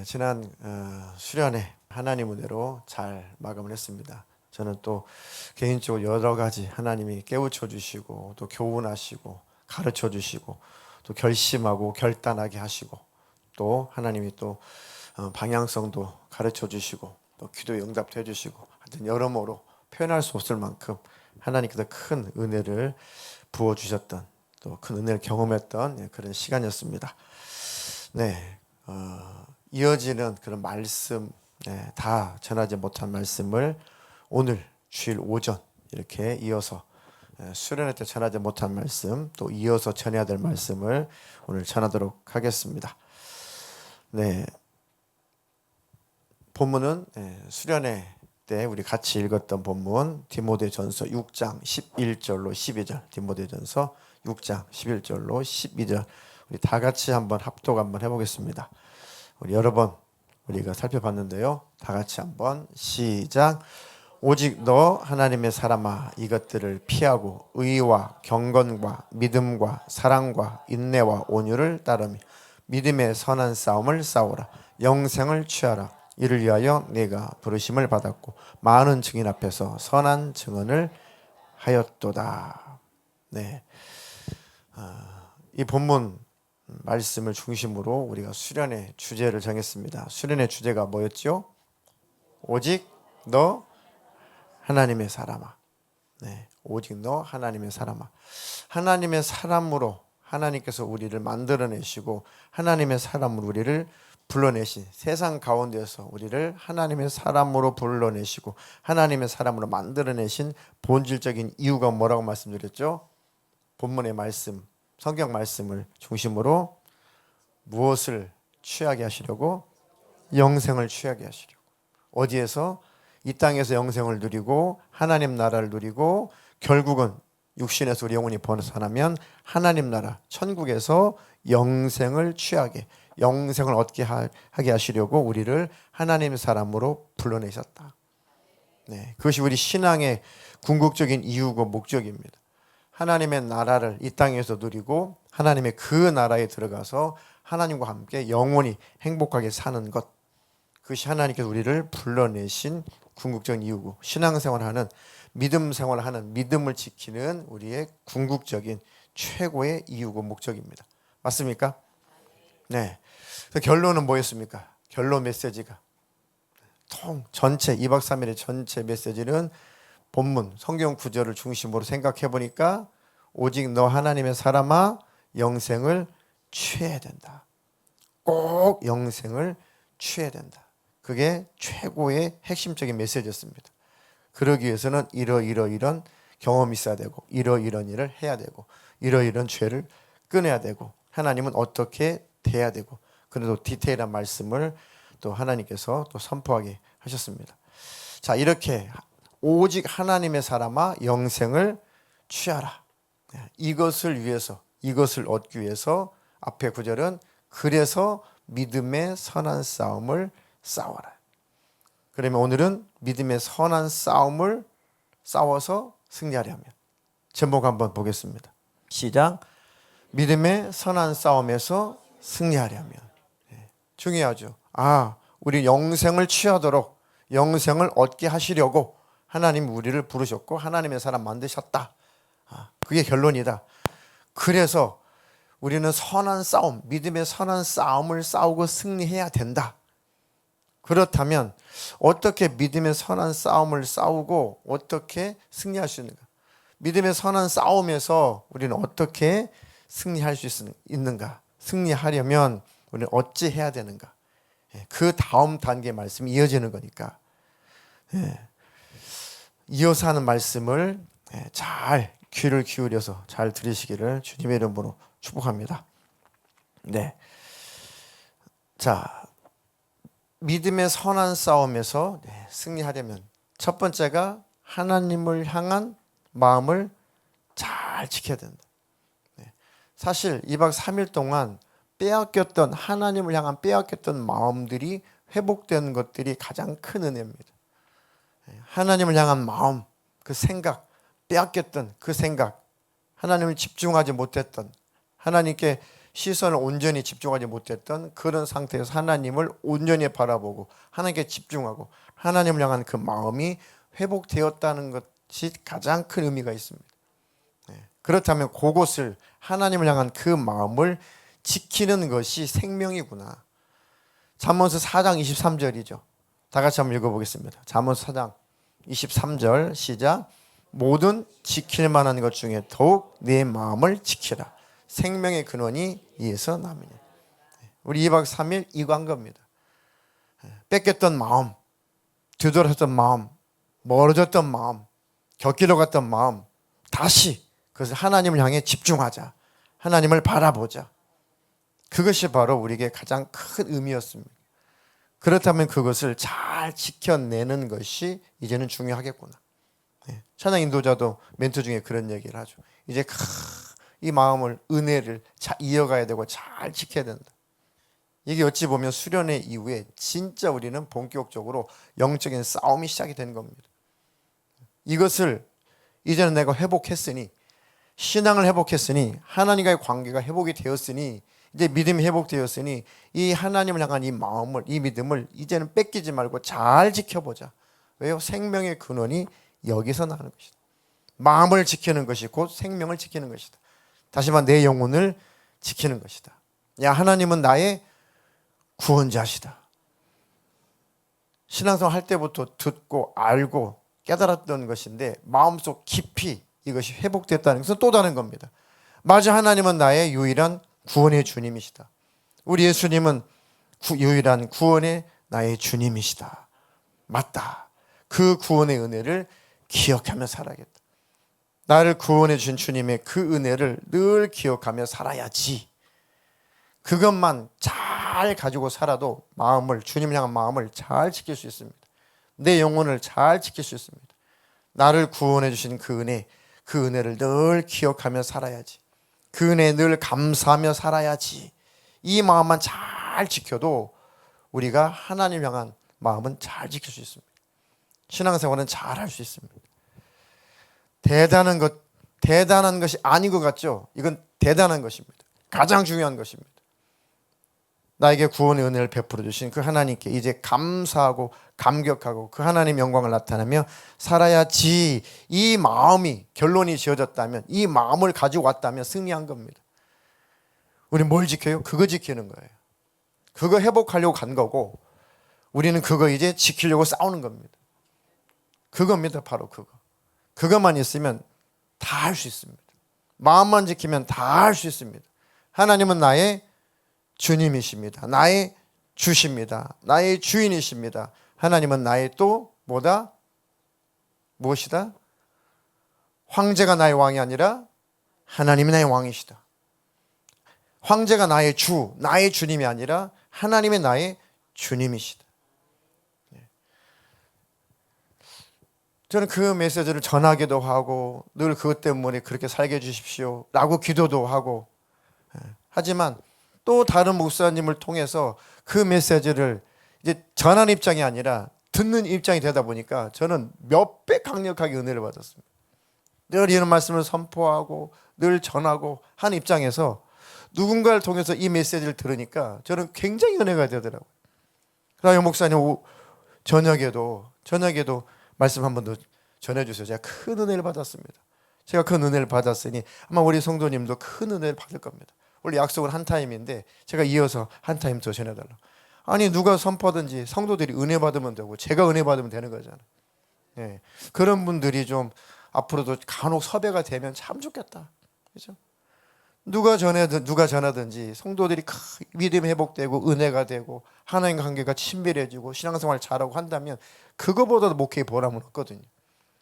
지난 수련회 하나님 은혜로 잘 마감을 했습니다. 저는 또 개인적으로 여러 가지 하나님이 깨우쳐 주시고 또 교훈하시고 가르쳐 주시고 또 결심하고 결단하게 하시고 또 하나님이 또 방향성도 가르쳐 주시고 또 기도에 응답도 해주시고 하여튼 여러모로 표현할 수 없을 만큼 하나님께서 큰 은혜를 부어주셨던 또 큰 은혜를 경험했던 그런 시간이었습니다. 네, 이어지는 그런 말씀, 다 전하지 못한 말씀을 오늘 주일 오전 이렇게 이어서 수련회 때 전하지 못한 말씀 또 이어서 전해야 될 말씀을 오늘 전하도록 하겠습니다. 네, 본문은 수련회 때 우리 같이 읽었던 본문 디모데전서 6장 11절로 12절 디모데전서 6장 11절로 12절 우리 다 같이 한번 합독 한번 해보겠습니다. 우리 여러 번 우리가 살펴봤는데요. 다 같이 한번 시작. 오직 너 하나님의 사람아 이것들을 피하고 의와 경건과 믿음과 사랑과 인내와 온유를 따르며 믿음의 선한 싸움을 싸우라. 영생을 취하라. 이를 위하여 네가 부르심을 받았고 많은 증인 앞에서 선한 증언을 하였도다. 네, 이 본문 말씀을 중심으로 우리가 수련의 주제를 정했습니다. 수련의 주제가 뭐였죠? 오직 너 하나님의 사람아. 네, 오직 너 하나님의 사람아. 하나님의 사람으로 하나님께서 우리를 만들어내시고 하나님의 사람으로 우리를 불러내신 세상 가운데서 우리를 하나님의 사람으로 불러내시고 하나님의 사람으로 만들어내신 본질적인 이유가 뭐라고 말씀드렸죠? 본문의 말씀, 성경 말씀을 중심으로 무엇을 취하게 하시려고? 영생을 취하게 하시려고. 어디에서? 이 땅에서 영생을 누리고 하나님 나라를 누리고 결국은 육신에서 우리 영혼이 벗어나면 하나님 나라 천국에서 영생을 취하게 영생을 얻게 하게 하시려고 우리를 하나님의 사람으로 불러내셨다. 네, 그것이 우리 신앙의 궁극적인 이유고 목적입니다. 하나님의 나라를 이 땅에서 누리고 하나님의 그 나라에 들어가서 하나님과 함께 영원히 행복하게 사는 것, 그것이 하나님께서 우리를 불러내신 궁극적인 이유고 신앙생활하는 믿음 생활하는 믿음을 지키는 우리의 궁극적인 최고의 이유고 목적입니다. 맞습니까? 네. 그래서 결론은 뭐였습니까? 결론 메시지가 전체 2박 3일의 전체 메시지는 본문 성경 구절을 중심으로 생각해 보니까 오직 너 하나님의 사람아 영생을 취해야 된다. 꼭 영생을 취해야 된다. 그게 최고의 핵심적인 메시지였습니다. 그러기 위해서는 이런 경험이 있어야 되고 이런 일을 해야 되고 이런 죄를 끊어야 되고 하나님은 어떻게 돼야 되고 그래도 디테일한 말씀을 또 하나님께서 또 선포하게 하셨습니다. 자, 이렇게 오직 하나님의 사람아 영생을 취하라. 이것을 위해서 이것을 얻기 위해서 앞에 구절은 그래서 믿음의 선한 싸움을 싸워라. 그러면 오늘은 믿음의 선한 싸움을 싸워서 승리하려면 제목 한번 보겠습니다. 시작. 믿음의 선한 싸움에서 승리하려면 중요하죠. 우리 영생을 취하도록 영생을 얻게 하시려고 하나님이 우리를 부르셨고 하나님의 사람 만드셨다. 그게 결론이다. 그래서 우리는 선한 싸움, 믿음의 선한 싸움을 싸우고 승리해야 된다. 그렇다면 어떻게 믿음의 선한 싸움을 싸우고 어떻게 승리할 수 있는가? 믿음의 선한 싸움에서 우리는 어떻게 승리할 수 있는가? 승리하려면 우리는 어찌 해야 되는가? 그 다음 단계 말씀이 이어지는 거니까 이어서 하는 말씀을 잘 귀를 기울여서 잘 들으시기를 주님의 이름으로 축복합니다. 네, 자, 믿음의 선한 싸움에서 승리하려면 첫 번째가 하나님을 향한 마음을 잘 지켜야 된다. 사실 2박 3일 동안 빼앗겼던 하나님을 향한 빼앗겼던 마음들이 회복되는 것들이 가장 큰 은혜입니다. 하나님을 향한 마음, 그 생각, 빼앗겼던 그 생각, 하나님을 집중하지 못했던 하나님께 시선을 온전히 집중하지 못했던 그런 상태에서 하나님을 온전히 바라보고 하나님께 집중하고 하나님을 향한 그 마음이 회복되었다는 것이 가장 큰 의미가 있습니다. 그렇다면 그것을 하나님을 향한 그 마음을 지키는 것이 생명이구나. 잠언서 4장 23절이죠. 다 같이 한번 읽어보겠습니다. 잠언서 4장 23절 시작. 모든 지킬 만한 것 중에 더욱 내 마음을 지키라. 생명의 근원이 이에서 남이니. 우리 2박 3일 이거 한 겁니다. 뺏겼던 마음, 뒤돌았던 마음, 멀어졌던 마음, 곁길로 갔던 마음, 다시 그것을 하나님을 향해 집중하자. 하나님을 바라보자. 그것이 바로 우리에게 가장 큰 의미였습니다. 그렇다면 그것을 잘 지켜내는 것이 이제는 중요하겠구나. 찬양 인도자도 멘트 중에 그런 얘기를 하죠. 이제 이 마음을, 은혜를 잘 이어가야 되고 잘 지켜야 된다. 이게 어찌 보면 수련회 이후에 진짜 우리는 본격적으로 영적인 싸움이 시작이 된 겁니다. 이것을 이제는 내가 회복했으니, 신앙을 회복했으니, 하나님과의 관계가 회복이 되었으니, 이제 믿음이 회복되었으니 이 하나님을 향한 이 마음을, 이 믿음을 이제는 뺏기지 말고 잘 지켜보자. 왜요? 생명의 근원이 여기서 나는 것이다. 마음을 지키는 것이 곧 생명을 지키는 것이다. 다시 말해 내 영혼을 지키는 것이다. 야, 하나님은 나의 구원자시다. 신앙생활 할 때부터 듣고 알고 깨달았던 것인데 마음속 깊이 이것이 회복됐다는 것은 또 다른 겁니다. 맞아, 하나님은 나의 유일한 구원의 주님이시다. 우리 예수님은 유일한 구원의 나의 주님이시다. 맞다. 그 구원의 은혜를 기억하며 살아야겠다. 나를 구원해 주신 주님의 그 은혜를 늘 기억하며 살아야지. 그것만 잘 가지고 살아도 마음을, 주님을 향한 마음을 잘 지킬 수 있습니다. 내 영혼을 잘 지킬 수 있습니다. 나를 구원해 주신 그 은혜, 그 은혜를 늘 기억하며 살아야지. 그 은혜에 늘 감사하며 살아야지. 이 마음만 잘 지켜도 우리가 하나님을 향한 마음은 잘 지킬 수 있습니다. 신앙생활은 잘 할 수 있습니다. 대단한 것이 아닌 것 같죠? 이건 대단한 것입니다. 가장 중요한 것입니다. 나에게 구원의 은혜를 베풀어 주신 그 하나님께 이제 감사하고 감격하고 그 하나님의 영광을 나타내며 살아야지. 이 마음이, 결론이 지어졌다면, 이 마음을 가지고 왔다면 승리한 겁니다. 우리 뭘 지켜요? 그거 지키는 거예요. 그거 회복하려고 간 거고 우리는 그거 이제 지키려고 싸우는 겁니다. 그겁니다. 바로 그거. 그것만 있으면 다 할 수 있습니다. 마음만 지키면 다 할 수 있습니다. 하나님은 나의 주님이십니다. 나의 주십니다. 나의 주인이십니다. 하나님은 나의 또 뭐다? 무엇이다? 황제가 나의 왕이 아니라 하나님이 나의 왕이시다. 황제가 나의 주, 나의 주님이 아니라 하나님의 나의 주님이시다. 저는 그 메시지를 전하기도 하고 늘 그것 때문에 그렇게 살게 해주십시오 라고 기도도 하고, 하지만 또 다른 목사님을 통해서 그 메시지를 이제 전하는 입장이 아니라 듣는 입장이 되다 보니까 저는 몇 배 강력하게 은혜를 받았습니다. 늘 이런 말씀을 선포하고 늘 전하고 한 입장에서 누군가를 통해서 이 메시지를 들으니까 저는 굉장히 은혜가 되더라고요. 그래서 목사님 저녁에도 말씀 한 번 더 전해주세요. 제가 큰 은혜를 받았습니다. 제가 큰 은혜를 받았으니 아마 우리 성도님도 큰 은혜를 받을 겁니다. 원래 약속은 한 타임인데 제가 이어서 한 타임 더 전해달라고. 아니 누가 선포하든지 성도들이 은혜 받으면 되고 제가 은혜 받으면 되는 거잖아요. 예. 그런 분들이 좀 앞으로도 간혹 섭외가 되면 참 좋겠다. 그렇죠? 누가 전하든지 성도들이 믿음이 회복되고 은혜가 되고 하나님과 관계가 친밀해지고 신앙생활 잘하고 한다면 그거보다도 목회의 보람은 없거든요.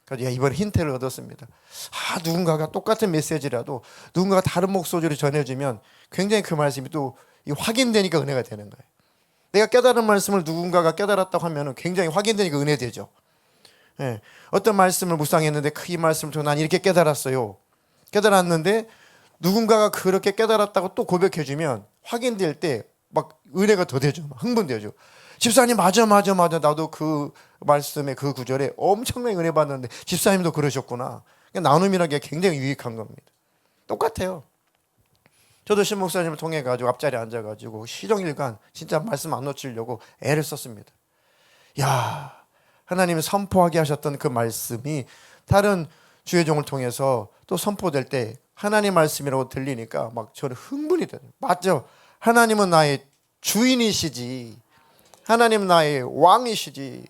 그래서 이번에 힌트를 얻었습니다. 누군가가 똑같은 메시지라도 누군가가 다른 목소리로 전해주면 굉장히 그 말씀이 또 확인되니까 은혜가 되는 거예요. 내가 깨달은 말씀을 누군가가 깨달았다고 하면 굉장히 확인되니까 은혜되죠. 예. 어떤 말씀을 묵상했는데 이 말씀을 통해 난 이렇게 깨달았어요. 깨달았는데 누군가가 그렇게 깨달았다고 또 고백해주면 확인될 때 막 은혜가 더 되죠. 흥분되죠. 집사님 맞아 나도 그 말씀의 그 구절에 엄청나게 은혜 받는데 집사님도 그러셨구나. 나눔이라는 게 굉장히 유익한 겁니다. 똑같아요. 저도 신 목사님을 통해 가지고 앞자리에 앉아가지고 시종일관 진짜 말씀 안 놓치려고 애를 썼습니다. 야, 하나님이 선포하게 하셨던 그 말씀이 다른 주의 종을 통해서 또 선포될 때 하나님 말씀이라고 들리니까 막 저는 흥분이 돼요. 맞죠? 하나님은 나의 주인이시지. 하나님은 나의 왕이시지.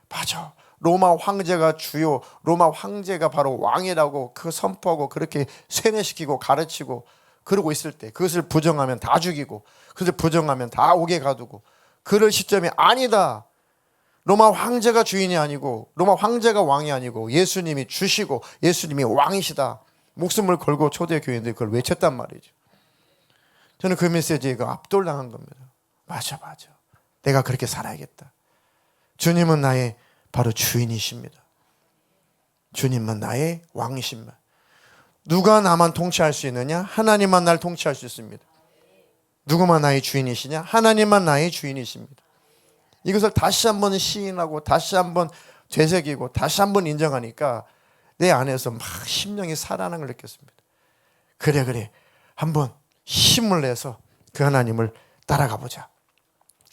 맞아. 로마 황제가 주요, 로마 황제가 바로 왕이라고 그 선포하고 그렇게 세뇌시키고 가르치고 그러고 있을 때 그것을 부정하면 다 죽이고 그것을 부정하면 다 옥에 가두고 그럴 시점이 아니다. 로마 황제가 주인이 아니고 로마 황제가 왕이 아니고 예수님이 주시고 예수님이 왕이시다. 목숨을 걸고 초대 교인들이 그걸 외쳤단 말이죠. 저는 그 메시지에 압도당한 겁니다. 맞아. 내가 그렇게 살아야겠다. 주님은 나의 바로 주인이십니다. 주님은 나의 왕이십니다. 누가 나만 통치할 수 있느냐? 하나님만 날 통치할 수 있습니다. 누구만 나의 주인이시냐? 하나님만 나의 주인이십니다. 이것을 다시 한번 시인하고 다시 한번 되새기고 다시 한번 인정하니까 내 안에서 막 심령이 살아나는 걸 느꼈습니다. 그래 한번 힘을 내서 그 하나님을 따라가 보자.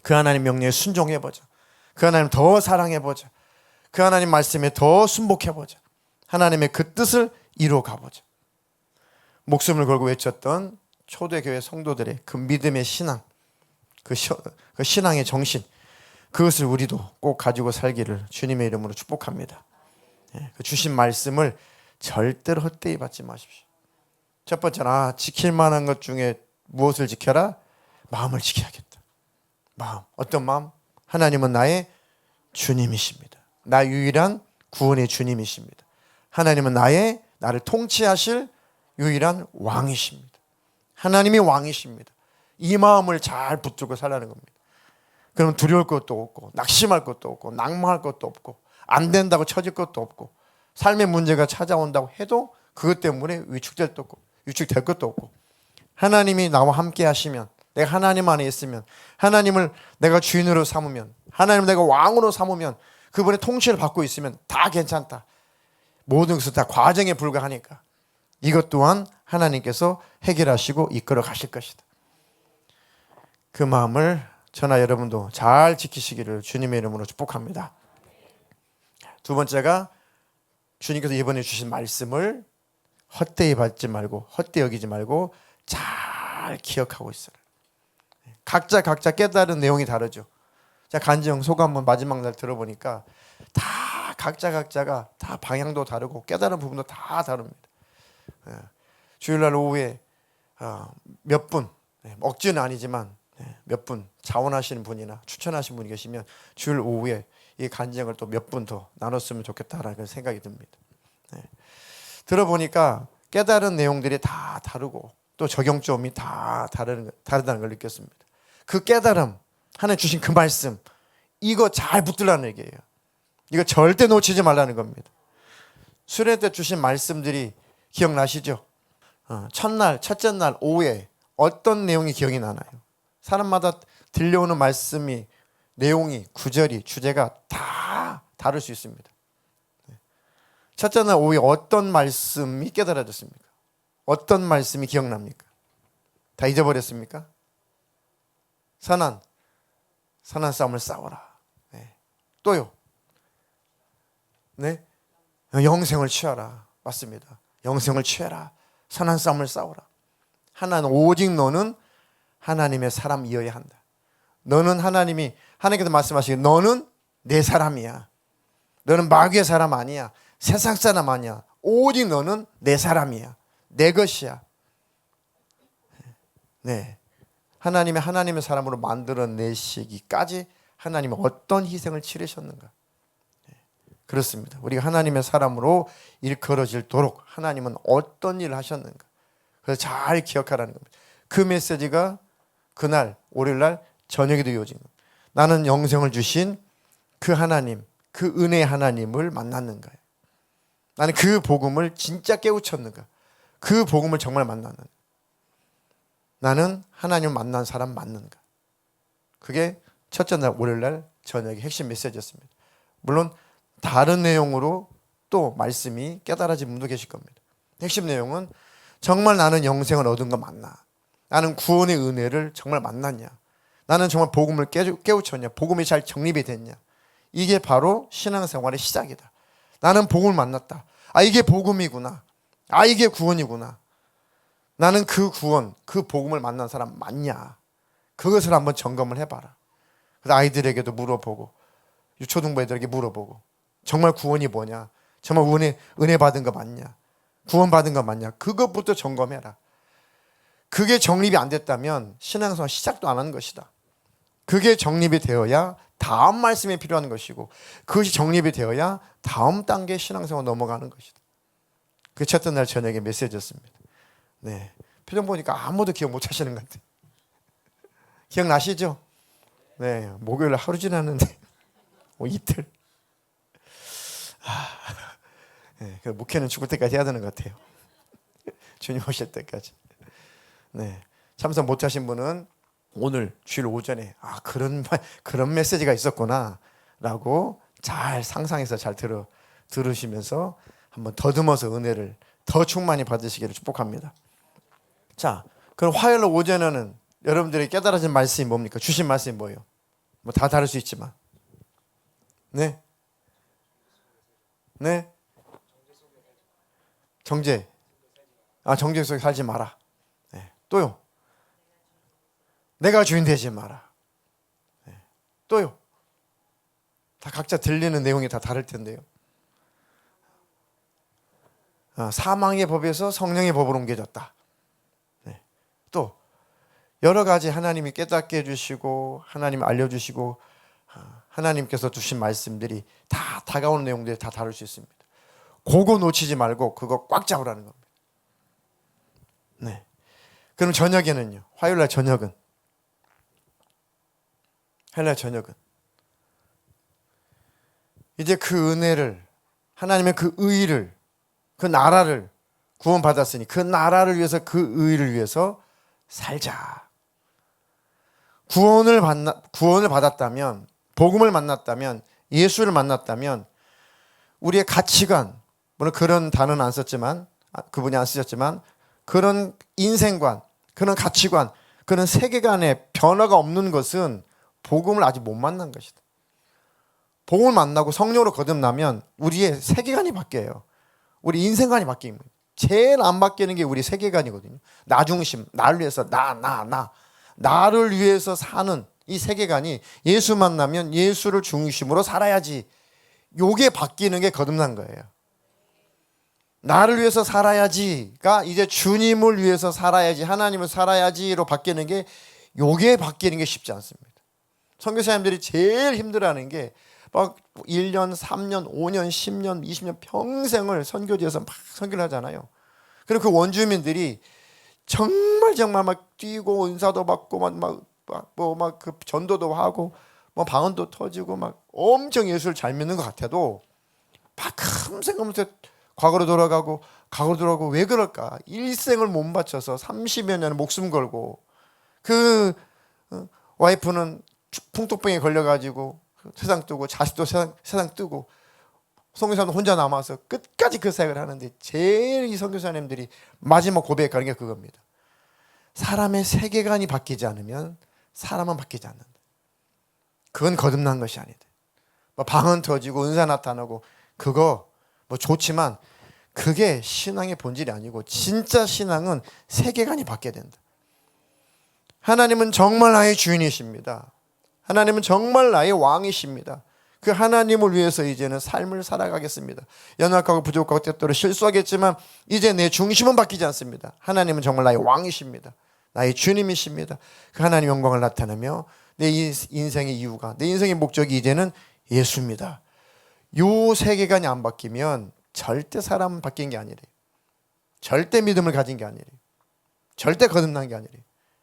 그 하나님 명령에 순종해 보자. 그 하나님 더 사랑해 보자. 그 하나님 말씀에 더 순복해 보자. 하나님의 그 뜻을 이루어 가보자. 목숨을 걸고 외쳤던 초대교회 성도들의 그 믿음의 신앙, 그 신앙의 정신, 그것을 우리도 꼭 가지고 살기를 주님의 이름으로 축복합니다. 그 주신 말씀을 절대로 헛되이 받지 마십시오. 첫 번째는 지킬 만한 것 중에 무엇을 지켜라? 마음을 지켜야겠다. 마음. 어떤 마음? 하나님은 나의 주님이십니다. 나 유일한 구원의 주님이십니다. 하나님은 나를 통치하실 유일한 왕이십니다. 하나님이 왕이십니다. 이 마음을 잘 붙들고 살라는 겁니다. 그러면 두려울 것도 없고 낙심할 것도 없고 낭망할 것도 없고 안 된다고 처질 것도 없고 삶의 문제가 찾아온다고 해도 그것 때문에 위축될 것도 없고 하나님이 나와 함께 하시면 내가 하나님 안에 있으면 하나님을 내가 주인으로 삼으면 하나님을 내가 왕으로 삼으면 그분의 통치를 받고 있으면 다 괜찮다. 모든 것은 다 과정에 불과하니까 이것 또한 하나님께서 해결하시고 이끌어 가실 것이다. 그 마음을 저나 여러분도 잘 지키시기를 주님의 이름으로 축복합니다. 두 번째가 주님께서 이번에 주신 말씀을 헛되이 받지 말고 헛되이 여기지 말고 잘 기억하고 있어라. 각자 깨달은 내용이 다르죠. 자, 간증 소감 한번 마지막 날 들어보니까 다 각자가 다 방향도 다르고 깨달은 부분도 다 다릅니다. 주일날 오후에 몇 분, 억지는 아니지만 몇 분 자원하시는 분이나 추천하시는 분이 계시면 주일 오후에 이 간증을 또 몇 분 더 나눴으면 좋겠다라는 생각이 듭니다. 들어보니까 깨달은 내용들이 다 다르고 또 적용점이 다 다르다는 걸 느꼈습니다. 그 깨달음, 하나님 주신 그 말씀, 이거 잘 붙들라는 얘기예요. 이거 절대 놓치지 말라는 겁니다. 수련회 때 주신 말씀들이 기억나시죠? 첫째 날 오후에 어떤 내용이 기억이 나나요? 사람마다 들려오는 말씀이 내용이 구절이 주제가 다 다를 수 있습니다. 첫째 날 오후에 어떤 말씀이 깨달아졌습니까? 어떤 말씀이 기억납니까? 다 잊어버렸습니까? 선한 싸움을 싸워라. 또요. 영생을 취하라. 맞습니다. 영생을 취해라. 선한 싸움을 싸워라. 하나는 오직 너는 하나님의 사람이어야 한다. 너는 하나님께서 말씀하시기를 너는 내 사람이야. 너는 마귀의 사람 아니야. 세상 사람 아니야. 오직 너는 내 사람이야. 내 것이야. 하나님의 사람으로 만들어내시기까지 하나님은 어떤 희생을 치르셨는가. 그렇습니다. 우리가 하나님의 사람으로 일컬어질도록 하나님은 어떤 일을 하셨는가. 그래서 잘 기억하라는 겁니다. 그 메시지가 그날 월요일날 저녁에도 이어진 겁니다. 나는 영생을 주신 그 하나님, 그 은혜의 하나님을 만났는가요? 나는 그 복음을 진짜 깨우쳤는가? 그 복음을 정말 만났는가? 나는 하나님을 만난 사람 맞는가? 그게 첫째 날 월요일날 저녁의 핵심 메시지였습니다. 물론 다른 내용으로 또 말씀이 깨달아진 분도 계실 겁니다. 핵심 내용은 정말 나는 영생을 얻은 거 맞나? 나는 구원의 은혜를 정말 만났냐? 나는 정말 복음을 깨우쳤냐? 복음이 잘 정립이 됐냐? 이게 바로 신앙생활의 시작이다. 나는 복음을 만났다. 아, 이게 복음이구나. 아, 이게 구원이구나. 나는 그 구원, 그 복음을 만난 사람 맞냐? 그것을 한번 점검을 해봐라. 그래서 아이들에게도 물어보고 유초등부 애들에게 물어보고 정말 구원이 뭐냐? 정말 은혜 받은 거 맞냐? 구원 받은 거 맞냐? 그것부터 점검해라. 그게 정립이 안 됐다면 신앙생활 시작도 안 하는 것이다. 그게 정립이 되어야 다음 말씀이 필요한 것이고, 그것이 정립이 되어야 다음 단계 신앙생활 넘어가는 것이다. 그 첫째 날 저녁에 메시지였습니다. 네, 표정 보니까 아무도 기억 못 하시는 것 같아요. 기억나시죠? 네, 목요일 하루 지났는데 이틀. 네, 목회는 죽을 때까지 해야 되는 것 같아요. 주님 오실 때까지. 네, 참석 못 하신 분은 오늘 주일 오전에 그런 메시지가 있었구나라고 잘 상상해서 잘 들으시면서 한번 더듬어서 은혜를 더 충만히 받으시기를 축복합니다. 자, 그럼 화요일 오전에는 여러분들이 깨달아진 말씀이 뭡니까? 주신 말씀이 뭐예요? 뭐 다 다를 수 있지만, 네, 네, 정죄 속에 살지 마라. 네. 또요, 내가 주인 되지 마라. 네. 또요, 다 각자 들리는 내용이 다 다를 텐데요. 사망의 법에서 성령의 법으로 옮겨졌다. 네. 또 여러 가지 하나님이 깨닫게 해주시고 하나님 알려주시고 하나님께서 주신 말씀들이 다 다가오는 내용들이 다 다를 수 있습니다. 그거 놓치지 말고 그거 꽉 잡으라는 겁니다. 네. 그럼 저녁에는요? 화요일날 저녁은 이제 그 은혜를, 하나님의 그 의를, 그 나라를 구원받았으니 그 나라를 위해서, 그 의를 위해서 살자. 구원을 받았다면, 복음을 만났다면, 예수를 만났다면 우리의 가치관, 물론 그런 단어는 안 썼지만, 그분이 안 쓰셨지만, 그런 인생관, 그런 가치관, 그런 세계관에 변화가 없는 것은 복음을 아직 못 만난 것이다. 복음을 만나고 성령으로 거듭나면 우리의 세계관이 바뀌어요. 우리 인생관이 바뀝니다. 제일 안 바뀌는 게 우리 세계관이거든요. 나 중심, 나를 위해서 나를 위해서 사는 이 세계관이, 예수 만나면 예수를 중심으로 살아야지, 요게 바뀌는 게 거듭난 거예요. 나를 위해서 살아야지가 이제 주님을 위해서 살아야지, 하나님을 살아야지로 바뀌는 게, 요게 바뀌는 게 쉽지 않습니다. 선교사님들이 제일 힘들어하는 게 막 1년, 3년, 5년, 10년, 20년 평생을 선교지에서 막 선교를 하잖아요. 그럼 그 원주민들이 정말 막 뛰고 은사도 받고 막 그 전도도 하고 뭐 방언도 터지고 막 엄청 예수를 잘 믿는 것 같아도 막 금세 과거로 돌아가고 왜 그럴까? 일생을 못 바쳐서 30여 년을 목숨 걸고, 그 와이프는 풍토병에 걸려가지고 세상 뜨고, 자식도 세상 뜨고, 선교사도 혼자 남아서 끝까지 그 사역을 하는데, 제일 이 선교사님들이 마지막 고백하는 게 그겁니다. 사람의 세계관이 바뀌지 않으면 사람은 바뀌지 않는다. 그건 거듭난 것이 아니다. 뭐 방언 터지고 은사 나타나고 그거 뭐 좋지만 그게 신앙의 본질이 아니고, 진짜 신앙은 세계관이 바뀌어야 된다. 하나님은 정말 나의 주인이십니다. 하나님은 정말 나의 왕이십니다. 그 하나님을 위해서 이제는 삶을 살아가겠습니다. 연약하고 부족하고 때때로 실수하겠지만 이제 내 중심은 바뀌지 않습니다. 하나님은 정말 나의 왕이십니다. 나의 주님이십니다. 그 하나님의 영광을 나타내며 내 인생의 이유가, 내 인생의 목적이 이제는 예수입니다. 요 세계관이 안 바뀌면 절대 사람은 바뀐 게 아니래요. 절대 믿음을 가진 게 아니래요. 절대 거듭난 게 아니래요.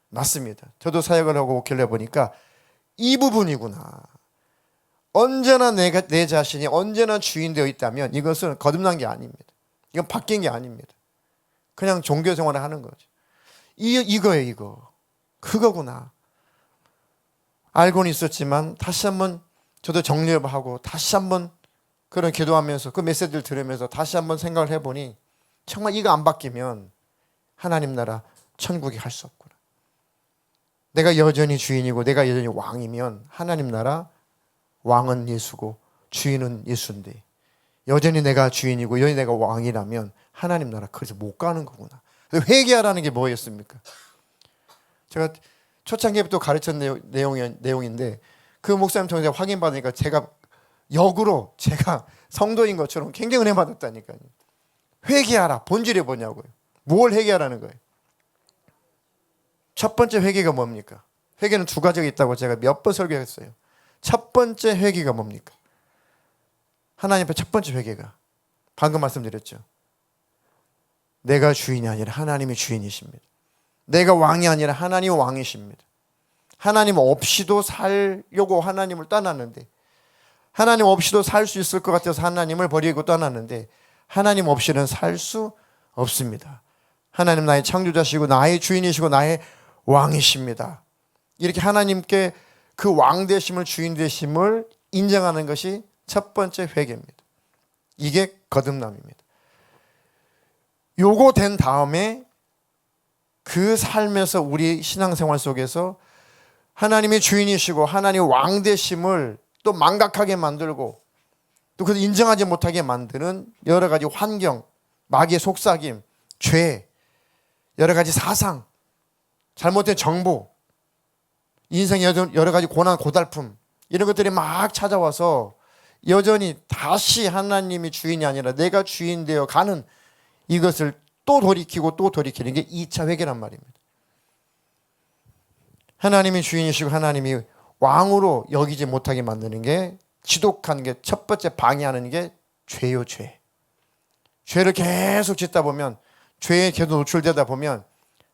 맞습니다. 저도 사역을 하고 목회를 해보니까 이 부분이구나. 언제나 내 자신이 언제나 주인 되어 있다면 이것은 거듭난 게 아닙니다. 이건 바뀐 게 아닙니다. 그냥 종교 생활을 하는 거죠. 이거예요, 이거. 그거구나. 알고는 있었지만 다시 한번 저도 정리하고 다시 한번 그런 기도하면서 그 메시지를 들으면서 다시 한번 생각을 해보니, 정말 이거 안 바뀌면 하나님 나라 천국에 갈 수 없구나. 내가 여전히 주인이고 내가 여전히 왕이면 하나님 나라 왕은 예수고 주인은 예수인데 여전히 내가 주인이고 여전히 내가 왕이라면 하나님 나라 그래서 못 가는 거구나. 회개하라는 게 뭐였습니까? 제가 초창기부터 가르쳤던 내용인데 그 목사님 통해서 확인받으니까 제가 역으로 제가 성도인 것처럼 굉장히 은혜 받았다니까요. 회개하라. 본질이 뭐냐고요. 뭘 회개하라는 거예요. 첫 번째 회개가 뭡니까? 회개는 두 가지가 있다고 제가 몇 번 설교했어요. 첫 번째 회개가 뭡니까? 하나님 앞에 첫 번째 회개가 방금 말씀드렸죠. 내가 주인이 아니라 하나님이 주인이십니다. 내가 왕이 아니라 하나님이 왕이십니다. 하나님 없이도 살려고 하나님을 떠났는데 하나님 없이도 살 수 있을 것 같아서 하나님을 버리고 떠났는데 하나님 없이는 살 수 없습니다. 하나님 나의 창조자시고 나의 주인이시고 나의 왕이십니다. 이렇게 하나님께 그 왕 되심을 주인 되심을 인정하는 것이 첫 번째 회개입니다. 이게 거듭남입니다. 요거 된 다음에 그 삶에서 우리 신앙생활 속에서 하나님이 주인이시고 하나님 왕 되심을 또 망각하게 만들고 또 그것을 인정하지 못하게 만드는 여러 가지 환경, 마귀의 속삭임, 죄, 여러 가지 사상, 잘못된 정보, 인생의 여러 가지 고난, 고달픔 이런 것들이 막 찾아와서 여전히 다시 하나님이 주인이 아니라 내가 주인 되어 가는 이것을 또 돌이키고 또 돌이키는 게 2차 회개란 말입니다. 하나님이 주인이시고 하나님이 왕으로 여기지 못하게 만드는 게 지독한 게 첫 번째 방해하는 게 죄요, 죄. 죄를 계속 짓다 보면 죄에 계속 노출되다 보면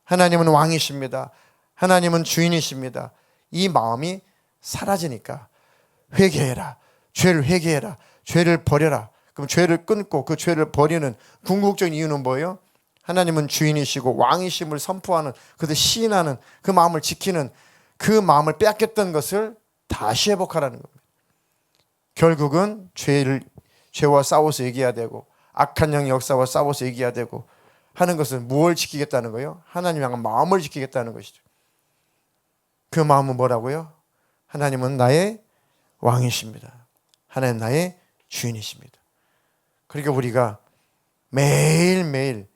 하나님은 왕이십니다. 하나님은 주인이십니다. 이 마음이 사라지니까 회개해라. 죄를 회개해라. 죄를 버려라. 그럼 죄를 끊고 그 죄를 버리는 궁극적인 이유는 뭐예요? 하나님은 주인이시고 왕이심을 선포하는, 그것을 시인하는 그 마음을 지키는 그 마음을 빼앗겼던 것을 다시 회복하라는 겁니다. 결국은 죄와 싸워서 이겨야 되고 악한 영의 역사와 싸워서 이겨야 되고 하는 것은 무엇을 지키겠다는 거예요? 하나님 향한 마음을 지키겠다는 것이죠. 그 마음은 뭐라고요? 하나님은 나의 왕이십니다. 하나님 나의 주인이십니다. 그러니까 우리가 매일매일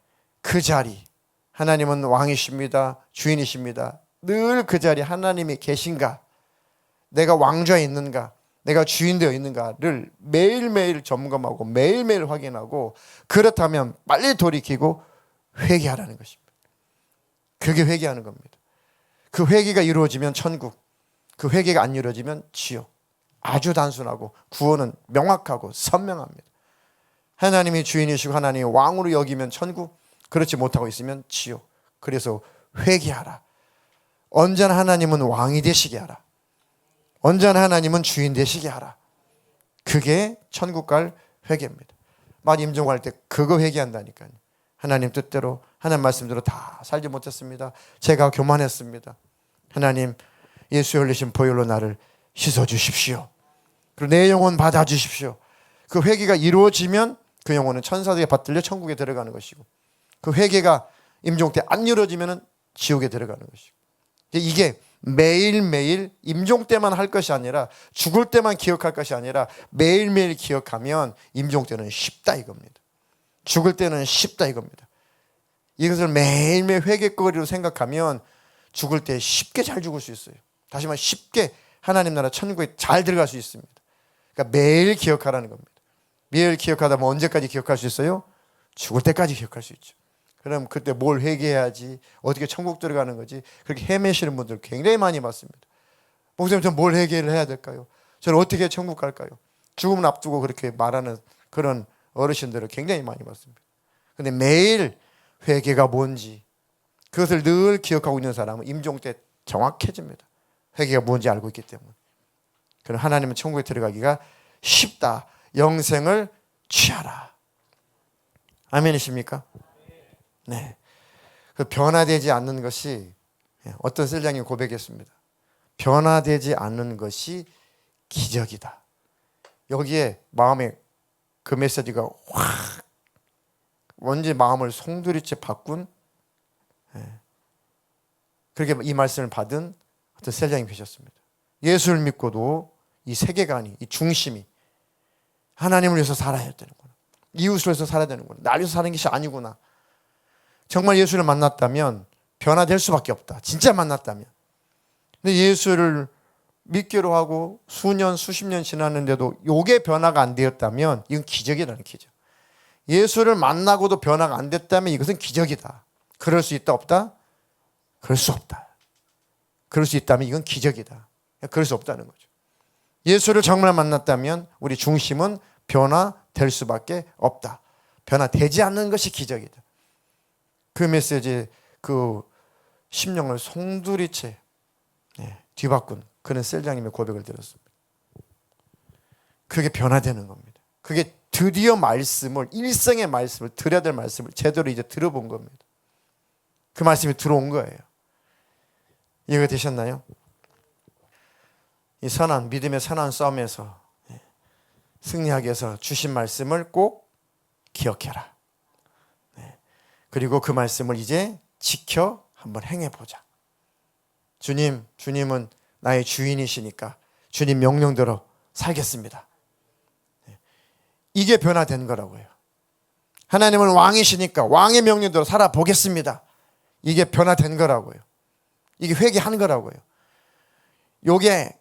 그 자리, 하나님은 왕이십니다. 주인이십니다. 늘 그 자리 하나님이 계신가? 내가 왕좌에 있는가? 내가 주인 되어 있는가를 매일매일 점검하고 매일매일 확인하고 그렇다면 빨리 돌이키고 회개하라는 것입니다. 그게 회개하는 겁니다. 그 회개가 이루어지면 천국, 그 회개가 안 이루어지면 지옥. 아주 단순하고 구원은 명확하고 선명합니다. 하나님이 주인이시고 하나님이 왕으로 여기면 천국, 그렇지 못하고 있으면 지옥. 그래서 회개하라. 언제나 하나님은 왕이 되시게 하라. 언제나 하나님은 주인 되시게 하라. 그게 천국 갈 회개입니다. 많이 임종할 때 그거 회개한다니까요. 하나님 뜻대로 하나님 말씀대로 다 살지 못했습니다. 제가 교만했습니다. 하나님 예수의 흘리신 보혈로 나를 씻어주십시오. 그리고 내 영혼 받아주십시오. 그 회개가 이루어지면 그 영혼은 천사들에게 받들려 천국에 들어가는 것이고 그 회개가 임종 때 안 이루어지면 지옥에 들어가는 것이고 이게 매일매일 임종 때만 할 것이 아니라 죽을 때만 기억할 것이 아니라 매일매일 기억하면 임종 때는 쉽다 이겁니다. 죽을 때는 쉽다 이겁니다. 이것을 매일매일 회개거리로 생각하면 죽을 때 쉽게 잘 죽을 수 있어요. 다시 말해 쉽게 하나님 나라 천국에 잘 들어갈 수 있습니다. 그러니까 매일 기억하라는 겁니다. 매일 기억하다 보면 언제까지 기억할 수 있어요? 죽을 때까지 기억할 수 있죠. 그럼 그때 뭘 회개해야지, 어떻게 천국 들어가는 거지, 그렇게 헤매시는 분들 굉장히 많이 봤습니다. 목사님 전 뭘 회개를 해야 될까요? 저는 어떻게 천국 갈까요? 죽음을 앞두고 그렇게 말하는 그런 어르신들을 굉장히 많이 봤습니다. 근데 매일 회개가 뭔지 그것을 늘 기억하고 있는 사람은 임종 때 정확해집니다. 회개가 뭔지 알고 있기 때문에. 그럼 하나님은 천국에 들어가기가 쉽다. 영생을 취하라. 아멘이십니까? 네. 그 변화되지 않는 것이 어떤 셀장이 고백했습니다. 변화되지 않는 것이 기적이다. 여기에 마음에 그 메시지가 확 완전히 마음을 송두리째 바꾼 그렇게 이 말씀을 받은 어떤 셀장이 계셨습니다. 예수를 믿고도 이 세계관이, 이 중심이 하나님을 위해서 살아야 되는구나, 이웃을 위해서 살아야 되는구나, 날 위해서 사는 것이 아니구나. 정말 예수를 만났다면 변화될 수밖에 없다, 진짜 만났다면. 근데 예수를 믿기로 하고 수년 수십 년 지났는데도 이게 변화가 안 되었다면 이건 기적이라는 기적. 예수를 만나고도 변화가 안 됐다면 이것은 기적이다. 그럴 수 있다 없다? 그럴 수 없다. 그럴 수 있다면 이건 기적이다. 그럴 수 없다는 거죠. 예수를 정말 만났다면 우리 중심은 변화될 수밖에 없다. 변화되지 않는 것이 기적이다. 그 메시지, 그 심령을 송두리째 뒤바꾼 그런 셀장님의 고백을 들었습니다. 그게 변화되는 겁니다. 그게 드디어 말씀을, 일생의 말씀을, 들어야 될 말씀을 제대로 이제 들어본 겁니다. 그 말씀이 들어온 거예요. 이해가 되셨나요? 이 선한, 믿음의 선한 싸움에서 승리하기 위해서 주신 말씀을 꼭 기억해라. 그리고 그 말씀을 이제 지켜 한번 행해보자. 주님은 나의 주인이시니까 주님 명령대로 살겠습니다. 이게 변화된 거라고요. 하나님은 왕이시니까 왕의 명령대로 살아보겠습니다. 이게 변화된 거라고요. 이게 회개한 거라고요. 요게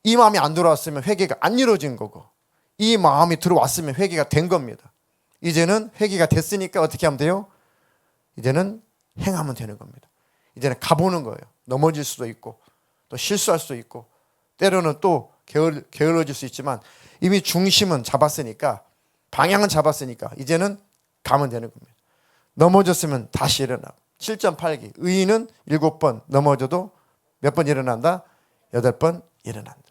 이 마음이 안 들어왔으면 회개가 안 이루어진 거고, 이 마음이 들어왔으면 회개가 된 겁니다. 이제는 회개가 됐으니까 어떻게 하면 돼요? 이제는 행하면 되는 겁니다. 이제는 가보는 거예요. 넘어질 수도 있고 또 실수할 수도 있고 때로는 또 게을러질 수 있지만 이미 중심은 잡았으니까, 방향은 잡았으니까 이제는 가면 되는 겁니다. 넘어졌으면 다시 일어나고. 7.8기 의인은 7번 넘어져도 몇 번 일어난다? 8번 일어난다.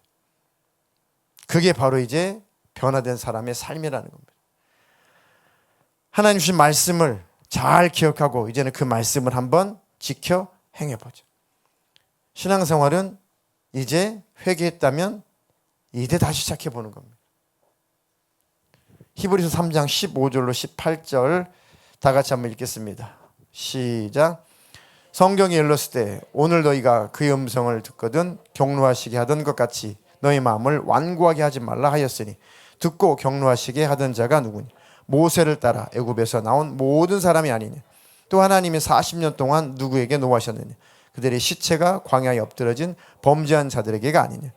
그게 바로 이제 변화된 사람의 삶이라는 겁니다. 하나님 주신 말씀을 잘 기억하고 이제는 그 말씀을 한번 지켜 행해보죠. 신앙생활은 이제 회개했다면 이제 다시 시작해보는 겁니다. 히브리서 3장 15절로 18절 다 같이 한번 읽겠습니다. 시작. 성경이 일렀을 때 오늘 너희가 그의 음성을 듣거든 경노하시게 하던 것 같이 너희 마음을 완고하게 하지 말라 하였으니 듣고 경노하시게 하던 자가 누구니? 모세를 따라 애굽에서 나온 모든 사람이 아니냐. 또 하나님이 40년 동안 누구에게 노하셨느냐? 그들의 시체가 광야에 엎드러진 범죄한 자들에게가 아니냐.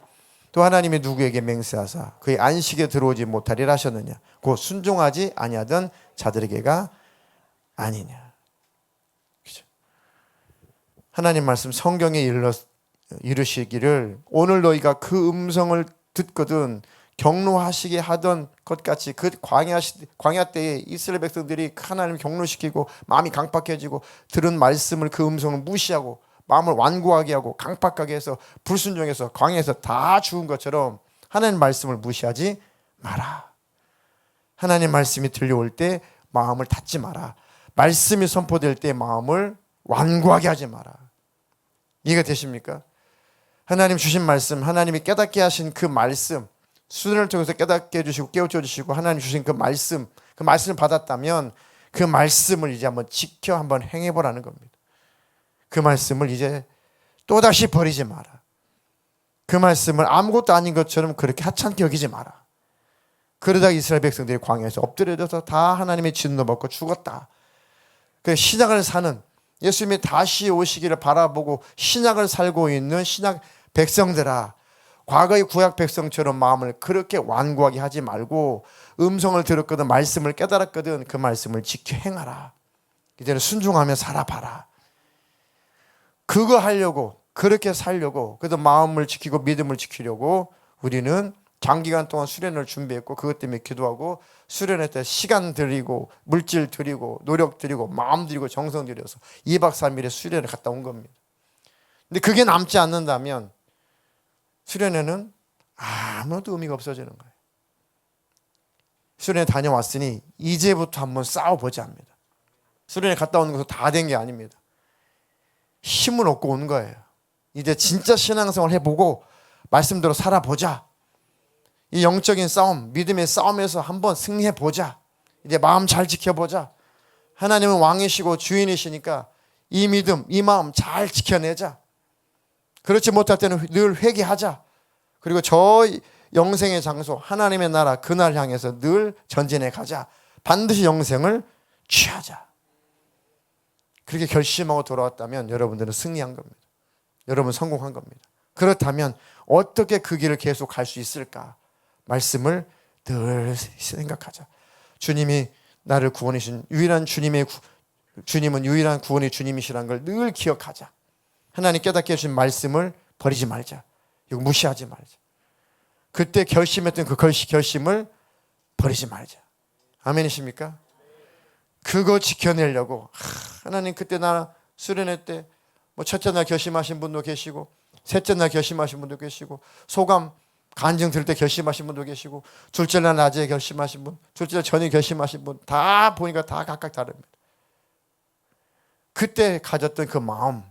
또 하나님이 누구에게 맹세하사 그의 안식에 들어오지 못하리라 하셨느냐. 곧 순종하지 아니하던 자들에게가 아니냐. 그렇죠? 하나님 말씀 성경에 이르시기를 오늘 너희가 그 음성을 듣거든 경노하시게 하던 것 같이, 그 광야 때에 이스라엘 백성들이 하나님을 경노시키고 마음이 강팍해지고 들은 말씀을, 그 음성을 무시하고 마음을 완고하게 하고 강팍하게 해서 불순종해서 광야에서 다 죽은 것처럼 하나님 말씀을 무시하지 마라. 하나님 말씀이 들려올 때 마음을 닫지 마라. 말씀이 선포될 때 마음을 완고하게 하지 마라. 이해가 되십니까? 하나님 주신 말씀, 하나님이 깨닫게 하신 그 말씀, 수련을 통해서 깨닫게 해주시고 깨우쳐 주시고 하나님 주신 그 말씀을 받았다면 그 말씀을 이제 한번 지켜 한번 행해보라는 겁니다. 그 말씀을 이제 또다시 버리지 마라. 그 말씀을 아무것도 아닌 것처럼 그렇게 하찮게 여기지 마라. 그러다 이스라엘 백성들이 광야에서 엎드려져서 다 하나님의 진노 받고 죽었다. 그 신약을 사는, 예수님이 다시 오시기를 바라보고 신약을 살고 있는 신약 백성들아, 과거의 구약 백성처럼 마음을 그렇게 완고하게 하지 말고 음성을 들었거든, 말씀을 깨달았거든, 그 말씀을 지켜 행하라. 이제는 순종하며 살아봐라. 그거 하려고, 그렇게 살려고, 그래도 마음을 지키고 믿음을 지키려고 우리는 장기간 동안 수련을 준비했고 그것 때문에 기도하고 수련할 때 시간 들이고 물질 들이고 노력 들이고 마음 들이고 정성 들여서 2박 3일의 수련을 갔다 온 겁니다. 근데 그게 남지 않는다면 수련회는 아무것도 의미가 없어지는 거예요. 수련회 다녀왔으니 이제부터 한번 싸워보자 합니다. 수련회 갔다 오는 것도 다 된 게 아닙니다. 힘을 얻고 온 거예요. 이제 진짜 신앙생활 해보고 말씀대로 살아보자. 이 영적인 싸움, 믿음의 싸움에서 한번 승리해보자. 이제 마음 잘 지켜보자. 하나님은 왕이시고 주인이시니까 이 믿음, 이 마음 잘 지켜내자. 그렇지 못할 때는 늘 회개하자. 그리고 저 영생의 장소 하나님의 나라 그날 향해서 늘 전진해 가자. 반드시 영생을 취하자. 그렇게 결심하고 돌아왔다면 여러분들은 승리한 겁니다. 여러분 성공한 겁니다. 그렇다면 어떻게 그 길을 계속 갈 수 있을까? 말씀을 늘 생각하자. 주님이 나를 구원해 주신 유일한 주님은 유일한 구원의 주님이시라는 걸 늘 기억하자. 하나님 깨닫게 해주신 말씀을 버리지 말자. 이거 무시하지 말자. 그때 결심했던 그 결심을 버리지 말자. 아멘이십니까? 그거 지켜내려고 하나님 그때 나 수련회 때 뭐 첫째 날 결심하신 분도 계시고 셋째 날 결심하신 분도 계시고 소감 간증 들을 때 결심하신 분도 계시고 둘째 날 낮에 결심하신 분, 둘째 날 전에 결심하신 분 다 보니까 다 각각 다릅니다. 그때 가졌던 그 마음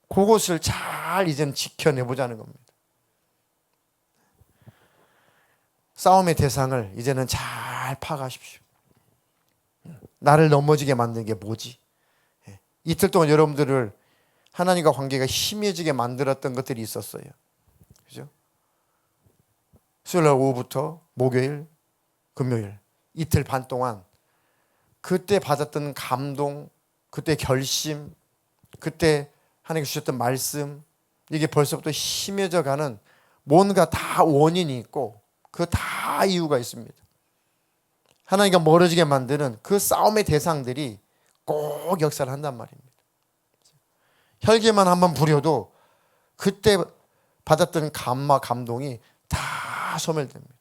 그것을 잘 이제는 지켜내보자는 겁니다. 싸움의 대상을 이제는 잘 파악하십시오. 나를 넘어지게 만든 게 뭐지? 이틀 동안 여러분들을 하나님과 관계가 희미해지게 만들었던 것들이 있었어요. 그죠? 수요일 오후부터 목요일, 금요일 이틀 반 동안 그때 받았던 감동, 그때 결심, 그때 하나님께 주셨던 말씀 이게 벌써부터 희미해져 가는 뭔가 다 원인이 있고 그 다 이유가 있습니다. 하나님과 멀어지게 만드는 그 싸움의 대상들이 꼭 역사를 한단 말입니다. 혈기만 한번 부려도 그때 받았던 감마 감동이 다 소멸됩니다.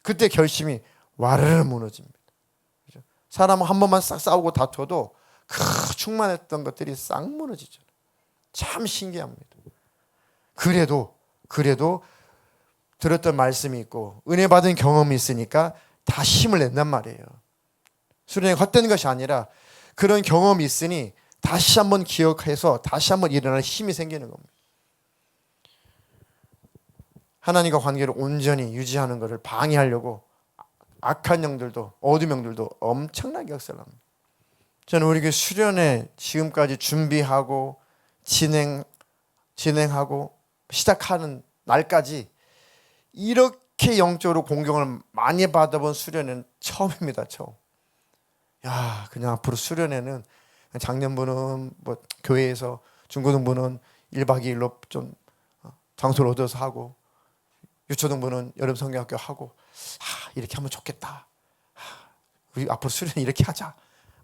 그때 결심이 와르르 무너집니다. 사람은 한 번만 싹 싸우고 다퉈도 그 충만했던 것들이 싹 무너지죠. 참 신기합니다. 그래도 들었던 말씀이 있고 은혜 받은 경험이 있으니까 다 힘을 낸단 말이에요. 수련회 헛된 것이 아니라 그런 경험이 있으니 다시 한번 기억해서 다시 한번 일어날 힘이 생기는 겁니다. 하나님과 관계를 온전히 유지하는 것을 방해하려고 악한 영들도 어둠 영들도 엄청나게 역사를 합니다. 저는 우리 교회 수련회 지금까지 준비하고 진행하고 시작하는 날까지 이렇게 영적으로 공격을 많이 받아본 수련회는 처음입니다. 처음. 그냥 앞으로 수련회는 작년부는 뭐 교회에서 중고등부는 1박 2일로 좀 장소를 얻어서 하고 유초등부는 여름 성경학교 하고 이렇게 하면 좋겠다. 우리 앞으로 수련회 이렇게 하자.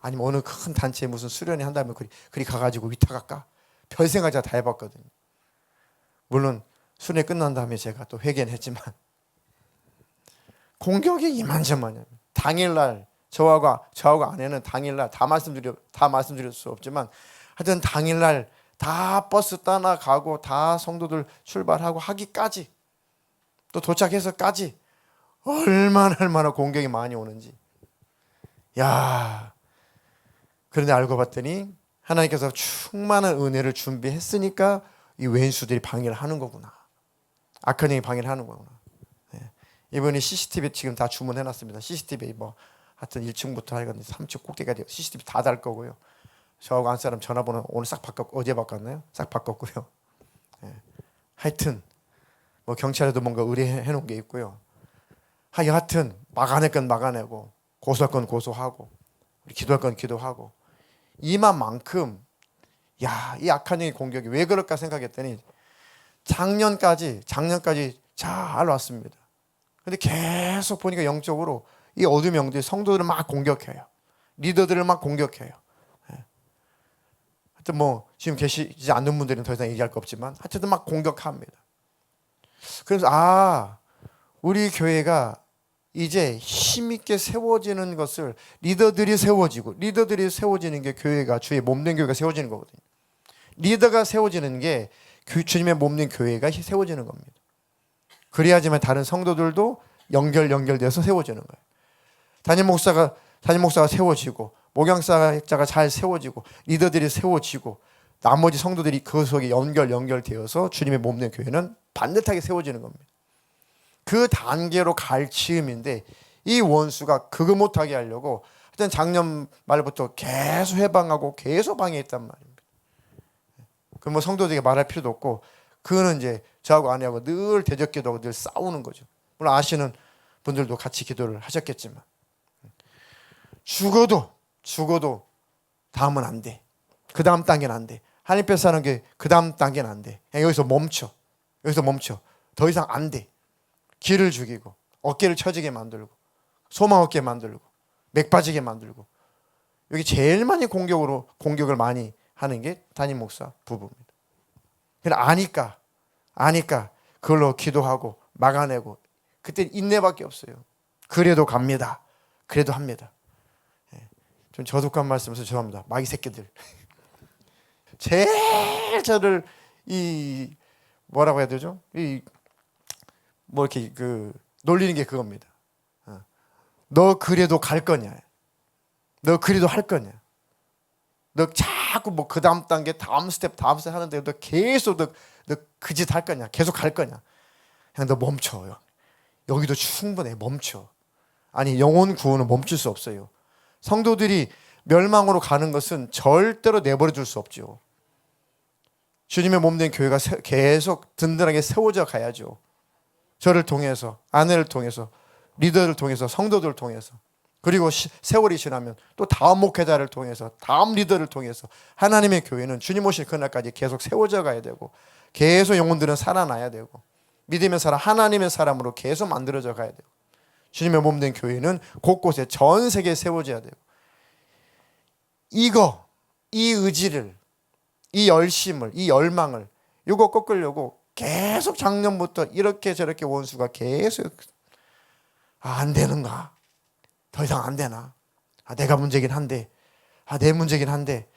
아니면 어느 큰 단체에 무슨 수련회 한다면 그리 가가지고 위탁할까? 별 생각 다 해봤거든요. 물론 수련회 끝난 다음에 제가 또 회개는 했지만 공격이 이만저만이에요. 당일날 저하고 아내는 당일날 다 말씀드릴 수 없지만 하여튼 당일날 다 버스 떠나가고 다 성도들 출발하고 하기까지 또 도착해서까지 얼마나 공격이 많이 오는지. 그런데 알고 봤더니 하나님께서 충만한 은혜를 준비했으니까 이 왼수들이 방해를 하는 거구나. 악한 영이 방해를 하는 거구나. 이번에 CCTV 지금 다 주문해놨습니다. CCTV 하여튼 1층부터 하여간 3층 꼭대기까지 CCTV 다 달 거고요. 저하고 안 사람 전화번호 오늘 싹 어제 바꿨나요? 싹 바꿨고요. 하여튼 경찰에도 뭔가 의뢰해 놓은 게 있고요. 하여튼 막아낼 건 막아내고 고소할 건 고소하고 우리 기도할 건 기도하고 이만큼 이 악한 영의 공격이 왜 그럴까 생각했더니 작년까지 잘 왔습니다. 근데 계속 보니까 영적으로 이 어둠 영들이 성도들을 막 공격해요. 리더들을 막 공격해요. 하여튼 지금 계시지 않는 분들은 더 이상 얘기할 거 없지만 하여튼 막 공격합니다. 그래서 우리 교회가 이제 힘있게 세워지는 것을 리더들이 세워지는 게 교회가 주의 몸된 교회가 세워지는 거거든요. 리더가 세워지는 게 주님의 몸된 교회가 세워지는 겁니다. 그래야지만 다른 성도들도 연결돼서 세워지는 거예요. 담임 목사가 세워지고 목양사자가 잘 세워지고 리더들이 세워지고 나머지 성도들이 그 속에 연결되어서 주님의 몸된 교회는 반듯하게 세워지는 겁니다. 그 단계로 갈 즈음인데 이 원수가 그거 못하게 하려고 하여튼 작년 말부터 계속 해방하고 계속 방해했단 말입니다. 그럼 성도들에게 말할 필요도 없고 그거는 이제 저하고 아내하고 늘 대적기도하고 늘 싸우는 거죠. 물론 아시는 분들도 같이 기도를 하셨겠지만, 죽어도 다음은 안 돼. 그 다음 단계는 안 돼. 하나님께서 하는 게 그 다음 단계는 안 돼. 그냥 여기서 멈춰. 더 이상 안 돼. 기를 죽이고 어깨를 처지게 만들고 소망 없게 만들고 맥 빠지게 만들고, 여기 제일 많이 공격을 많이 하는 게 담임 목사 부부입니다. 그냥 아니까 그걸로 기도하고 막아내고, 그때 인내밖에 없어요. 그래도 갑니다. 그래도 합니다. 좀 저독한 말씀에서 죄송합니다. 마귀 새끼들. 제일 저를 뭐라고 해야 되죠? 이렇게 놀리는 게 그겁니다. 너 그래도 갈 거냐? 너 그래도 할 거냐? 너 자꾸 뭐 그 다음 단계, 다음 스텝 하는데 너 계속 너 그 짓 할 거냐? 계속 갈 거냐? 그냥 너 멈춰요. 여기도 충분해. 멈춰. 아니, 영혼 구원은 멈출 수 없어요. 성도들이 멸망으로 가는 것은 절대로 내버려 둘 수 없죠. 주님의 몸된 교회가 계속 든든하게 세워져 가야죠. 저를 통해서, 아내를 통해서, 리더를 통해서, 성도들을 통해서, 그리고 세월이 지나면 또 다음 목회자를 통해서, 다음 리더를 통해서 하나님의 교회는 주님 오실 그날까지 계속 세워져 가야 되고, 계속 영혼들은 살아나야 되고, 믿음의 사람, 하나님의 사람으로 계속 만들어져 가야 되고, 주님의 몸된 교회는 곳곳에 전 세계에 세워져야 되고, 이 의지를, 이 열심을, 이 열망을 이거 꺾으려고 계속 작년부터 이렇게 저렇게 원수가 계속 안 되는가? 더 이상 안 되나? 내가 문제긴 한데, 내 문제긴 한데,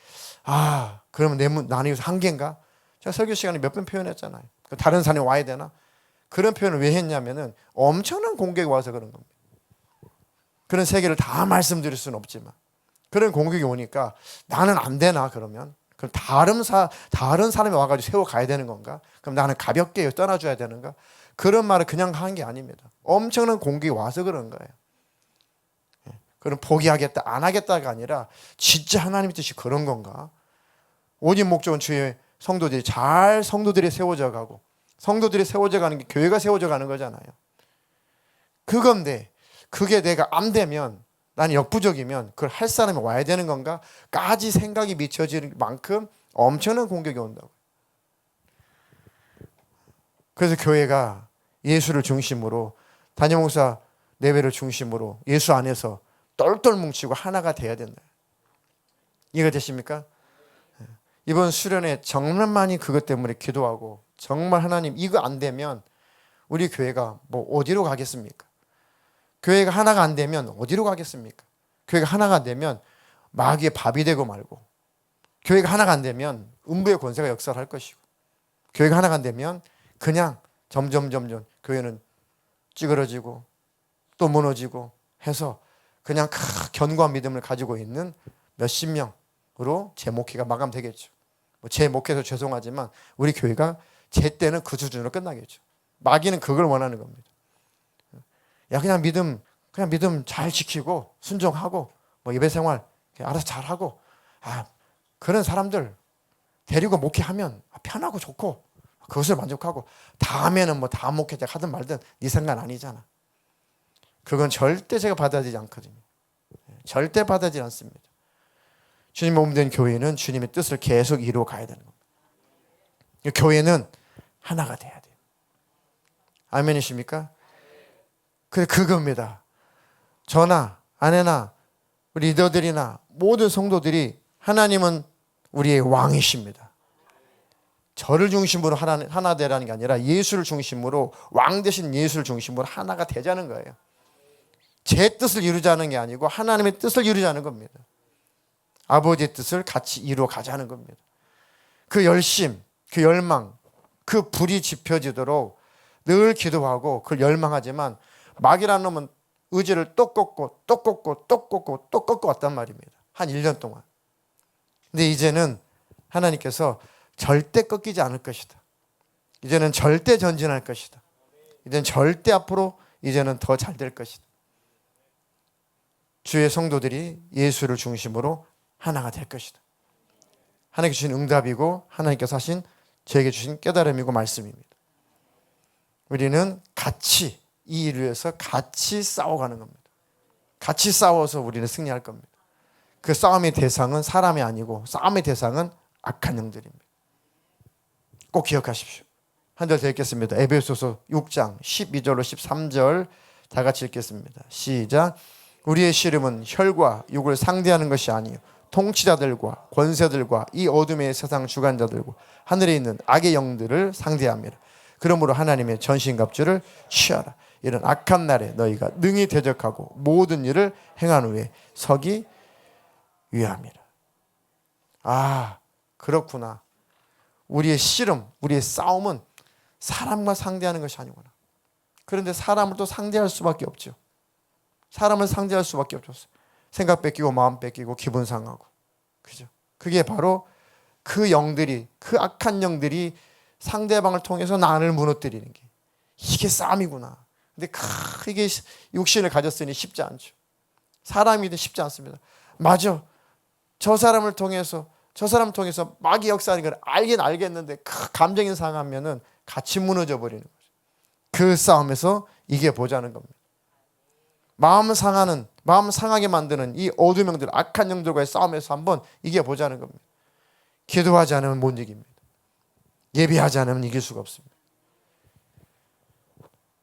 그러면 나는 여기서 한계인가? 제가 설교 시간에 몇 번 표현했잖아요. 다른 사람이 와야 되나? 그런 표현을 왜 했냐면은 엄청난 공격이 와서 그런 겁니다. 그런 세계를 다 말씀드릴 수는 없지만 그런 공격이 오니까 나는 안 되나? 그러면 그럼 다른 사람이 와가지고 세워가야 되는 건가? 그럼 나는 가볍게 떠나줘야 되는가? 그런 말을 그냥 한 게 아닙니다. 엄청난 공격이 와서 그런 거예요. 그럼 포기하겠다, 안 하겠다가 아니라 진짜 하나님의 뜻이 그런 건가? 오직 목적은 주의 성도들이 세워져 가고, 성도들이 세워져 가는 게 교회가 세워져 가는 거잖아요. 그건데 그게 내가 안 되면, 나는 역부족이면 그걸 할 사람이 와야 되는 건가? 까지 생각이 미쳐질 만큼 엄청난 공격이 온다고. 그래서 교회가 예수를 중심으로, 담임 목사 내외를 중심으로 예수 안에서 똘똘 뭉치고 하나가 돼야 된다. 이해가 되십니까? 이번 수련회 정말 많이 그것 때문에 기도하고, 정말 하나님 이거 안 되면 우리 교회가 뭐 어디로 가겠습니까? 교회가 하나가 안 되면 어디로 가겠습니까? 교회가 하나가 안 되면 마귀의 밥이 되고 말고, 교회가 하나가 안 되면 음부의 권세가 역사를 할 것이고, 교회가 하나가 안 되면 그냥 점점 교회는 찌그러지고 또 무너지고 해서 그냥 견고한 믿음을 가지고 있는 몇십 명으로 제 목회가 마감되겠죠. 제 목회에서 죄송하지만 우리 교회가 제 때는 그 수준으로 끝나겠죠. 마귀는 그걸 원하는 겁니다. 그냥 믿음 잘 지키고 순종하고 예배 생활 알아서 잘하고, 그런 사람들 데리고 목회하면 편하고 좋고 그것을 만족하고, 다음에는 다음 목회자 하든 말든 네 생각 아니잖아. 그건 절대 제가 받아들이지 않거든요. 절대 받아들이지 않습니다. 주님의 몸된 교회는 주님의 뜻을 계속 이루어 가야 되는 겁니다. 교회는 하나가 돼야 돼요. 아멘이십니까? 그겁니다. 저나 아내나 우리 리더들이나 모든 성도들이, 하나님은 우리의 왕이십니다. 저를 중심으로 하나 되라는 게 아니라 예수를 중심으로, 왕 되신 예수를 중심으로 하나가 되자는 거예요. 제 뜻을 이루자는 게 아니고 하나님의 뜻을 이루자는 겁니다. 아버지의 뜻을 같이 이루어 가자는 겁니다. 그 열심, 그 열망, 그 불이 지펴지도록 늘 기도하고 그걸 열망하지만, 마귀라는 놈은 의지를 또 꺾고 왔단 말입니다. 한 1년 동안. 근데 이제는 하나님께서 절대 꺾이지 않을 것이다. 이제는 절대 전진할 것이다. 이제는 절대 앞으로 이제는 더 잘 될 것이다. 주의 성도들이 예수를 중심으로 하나가 될 것이다. 하나님께서 주신 응답이고 하나님께서 하신 저에게 주신 깨달음이고 말씀입니다. 우리는 같이 이 일을 위해서 같이 싸워가는 겁니다. 같이 싸워서 우리는 승리할 겁니다. 그 싸움의 대상은 사람이 아니고 싸움의 대상은 악한 영들입니다. 꼭 기억하십시오. 한 절 더 읽겠습니다. 에베소서 6장 12절로 13절 다 같이 읽겠습니다. 시작. 우리의 씨름은 혈과 육을 상대하는 것이 아니요 통치자들과 권세들과 이 어둠의 세상 주관자들과 하늘에 있는 악의 영들을 상대합니다. 그러므로 하나님의 전신갑주를 취하라. 이런 악한 날에 너희가 능히 대적하고 모든 일을 행한 후에 서기 위함이라. 아, 그렇구나. 우리의 씨름, 우리의 싸움은 사람과 상대하는 것이 아니구나. 그런데 사람을 또 상대할 수밖에 없죠. 사람을 상대할 수밖에 없었어요. 생각 뺏기고 마음 뺏기고 기분 상하고. 그죠? 그게 바로 그 영들이, 그 악한 영들이 상대방을 통해서 나를 무너뜨리는 게 이게 싸움이구나. 근데 이게 육신을 가졌으니 쉽지 않죠. 사람이든 쉽지 않습니다. 맞아. 저 사람을 통해서 마귀 역사하는 걸 알긴 알겠는데 감정이 상하면은 같이 무너져 버리는 거죠. 그 싸움에서 이겨보자는 겁니다. 마음 상하게 만드는 이 어둠 영들, 악한 영들과의 싸움에서 한번 이겨보자는 겁니다. 기도하지 않으면 못 이깁니다. 예배하지 않으면 이길 수가 없습니다.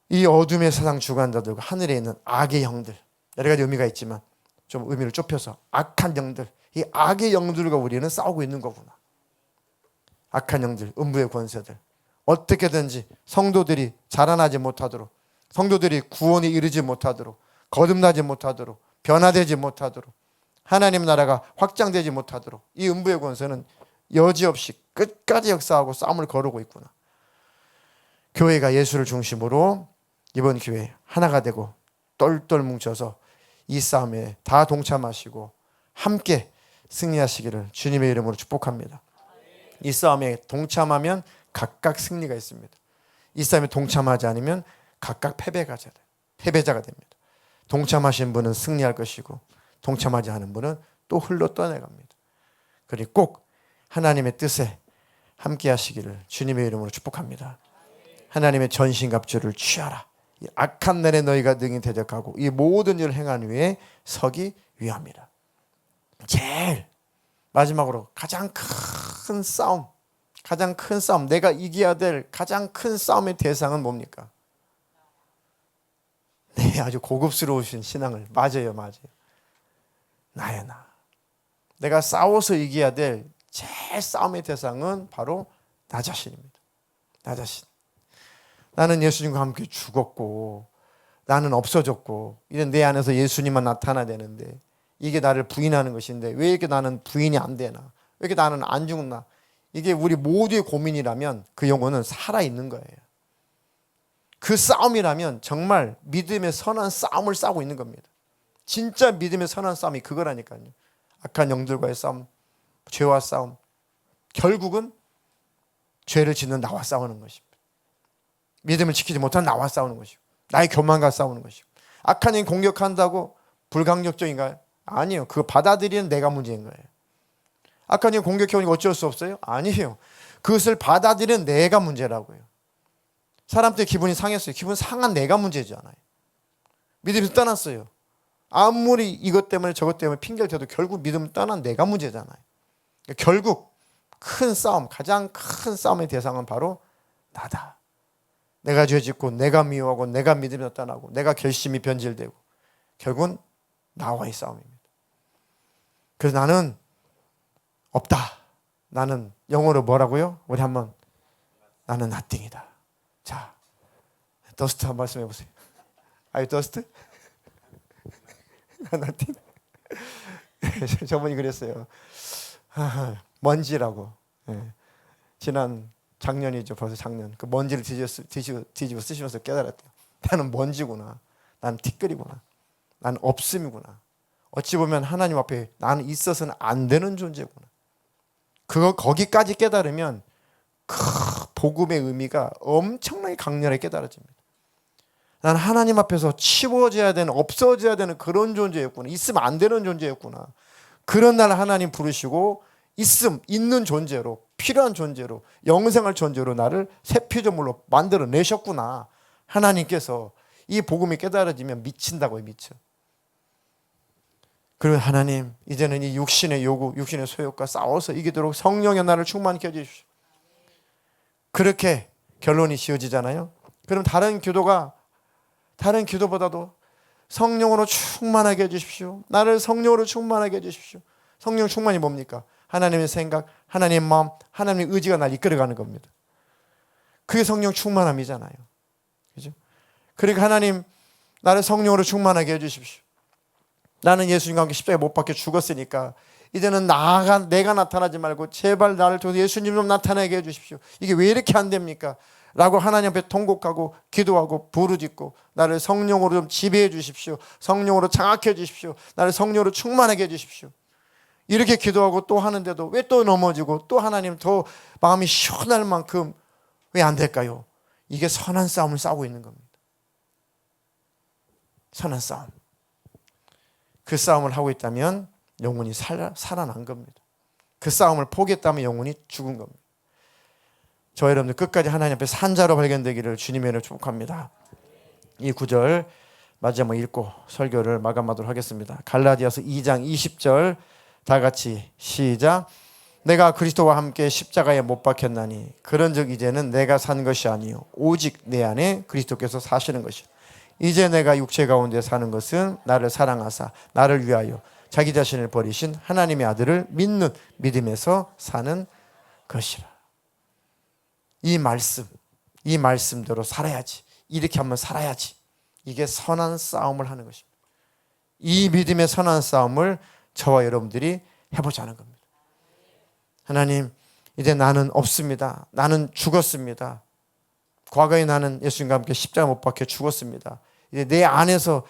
이 어둠의 세상 주관자들과 하늘에 있는 악의 영들, 여러 가지 의미가 있지만 좀 의미를 좁혀서 악한 영들, 이 악의 영들과 우리는 싸우고 있는 거구나. 악한 영들, 음부의 권세들, 어떻게든지 성도들이 자라나지 못하도록, 성도들이 구원에 이르지 못하도록, 거듭나지 못하도록, 변화되지 못하도록, 하나님 나라가 확장되지 못하도록 이 음부의 권세는 여지없이 끝까지 역사하고 싸움을 거르고 있구나. 교회가 예수를 중심으로 이번 기회에 하나가 되고 똘똘 뭉쳐서 이 싸움에 다 동참하시고 함께 승리하시기를 주님의 이름으로 축복합니다. 이 싸움에 동참하면 각각 승리가 있습니다. 이 싸움에 동참하지 않으면 각각 패배자가 됩니다. 동참하신 분은 승리할 것이고 동참하지 않은 분은 또 흘러 떠나갑니다. 그리고 꼭 하나님의 뜻에 함께 하시기를 주님의 이름으로 축복합니다. 하나님의 전신갑주를 취하라. 이 악한 날에 너희가 능히 대적하고 이 모든 일을 행한 후에 서기 위함이라. 제일 마지막으로 가장 큰 싸움, 내가 이겨야 될 가장 큰 싸움의 대상은 뭡니까? 네, 아주 고급스러우신 신앙을. 맞아요. 나야 나. 내가 싸워서 이겨야 될 제일 싸움의 대상은 바로 나 자신입니다. 나 자신. 나는 예수님과 함께 죽었고 나는 없어졌고 이제 내 안에서 예수님만 나타나야 되는데 이게 나를 부인하는 것인데 왜 이렇게 나는 부인이 안 되나? 왜 이렇게 나는 안 죽나? 이게 우리 모두의 고민이라면 그 영혼은 살아있는 거예요. 그 싸움이라면 정말 믿음의 선한 싸움을 싸우고 있는 겁니다. 진짜 믿음의 선한 싸움이 그거라니까요. 악한 영들과의 싸움, 죄와 싸움. 결국은 죄를 짓는 나와 싸우는 것입니다. 믿음을 지키지 못한 나와 싸우는 것이고 나의 교만과 싸우는 것이고 악한 영이 공격한다고 불강력적인가요? 아니에요. 그거 받아들이는 내가 문제인 거예요. 악한 영이 공격해오니까 어쩔 수 없어요? 아니에요. 그것을 받아들이는 내가 문제라고요. 사람 때 기분이 상했어요. 기분 상한 내가 문제잖아요. 믿음에서 떠났어요. 아무리 이것 때문에 저것 때문에 핑계를 대도 결국 믿음 떠난 내가 문제잖아요. 결국 큰 싸움, 가장 큰 싸움의 대상은 바로 나다. 내가 죄짓고 내가 미워하고 내가 믿음에서 떠나고 내가 결심이 변질되고 결국은 나와의 싸움입니다. 그래서 나는 없다. 나는 영어로 뭐라고요? 우리 한번 나는 nothing이다. 자, 더스트 한 말씀 해보세요. Are you dust? nothing? 저분이 그랬어요. 먼지라고. 지난 작년이죠. 벌써 작년. 그 먼지를 뒤집어 쓰시면서 깨달았대요. 나는 먼지구나. 나는 티끌이구나. 나는 없음이구나. 어찌 보면 하나님 앞에 나는 있어서는 안 되는 존재구나. 거기까지 깨달으면 복음의 의미가 엄청나게 강렬하게 깨달아집니다. 난 하나님 앞에서 치워져야 되는, 없어져야 되는 그런 존재였구나. 있으면 안 되는 존재였구나. 그런 날 하나님 부르시고 있는 존재로, 필요한 존재로, 영생할 존재로 나를 새 피조물로 만들어 내셨구나. 하나님께서 이 복음이 깨달아지면 미친다고요. 미쳐. 그리고 하나님, 이제는 이 육신의 요구, 육신의 소욕과 싸워서 이기도록 성령의 나를 충만케 해주십시오. 그렇게 결론이 지어지잖아요. 그럼 다른 기도보다도 성령으로 충만하게 해주십시오. 나를 성령으로 충만하게 해주십시오. 성령 충만이 뭡니까? 하나님의 생각, 하나님의 마음, 하나님의 의지가 날 이끌어가는 겁니다. 그게 성령 충만함이잖아요. 그죠? 그러니까 하나님, 나를 성령으로 충만하게 해주십시오. 나는 예수님과 함께 십자가에 못 박혀 죽었으니까 이제는 내가 나타나지 말고 제발 나를 통해서 예수님 좀 나타나게 해주십시오. 이게 왜 이렇게 안 됩니까? 라고 하나님 앞에 통곡하고 기도하고 부르짖고 나를 성령으로 좀 지배해 주십시오. 성령으로 장악해 주십시오. 나를 성령으로 충만하게 해 주십시오. 이렇게 기도하고 또 하는데도 왜 또 넘어지고 또 하나님 더 마음이 시원할 만큼 왜 안 될까요? 이게 선한 싸움을 싸우고 있는 겁니다. 선한 싸움. 그 싸움을 하고 있다면 영혼이 살아난 겁니다. 그 싸움을 포기했다면 영혼이 죽은 겁니다. 저 여러분들 끝까지 하나님 앞에 산자로 발견되기를 주님의 이름으로 축복합니다. 이 구절 마지막 읽고 설교를 마감하도록 하겠습니다. 갈라디아서 2장 20절 다 같이 시작. 내가 그리스도와 함께 십자가에 못 박혔나니 그런즉 이제는 내가 산 것이 아니요 오직 내 안에 그리스도께서 사시는 것이요 이제 내가 육체 가운데 사는 것은 나를 사랑하사 나를 위하여 자기 자신을 버리신 하나님의 아들을 믿는 믿음에서 사는 것이라. 이 말씀대로 살아야지. 이렇게 한번 살아야지. 이게 선한 싸움을 하는 것입니다. 이 믿음의 선한 싸움을 저와 여러분들이 해보자는 겁니다. 하나님, 이제 나는 없습니다. 나는 죽었습니다. 과거에 나는 예수님과 함께 십자가 못 박혀 죽었습니다. 이제 내 안에서